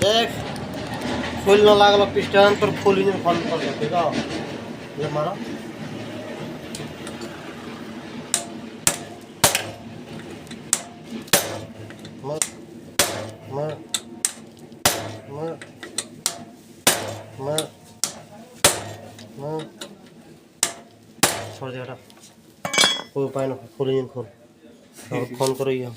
देख फुल न लागल पिस्टन पर फुल इंजन खोल कर ठीक है ये मारो मर मर मर मर मर छोड़ दे हटा कोई उपाय ना फुल इंजन खोल और फोन करो ये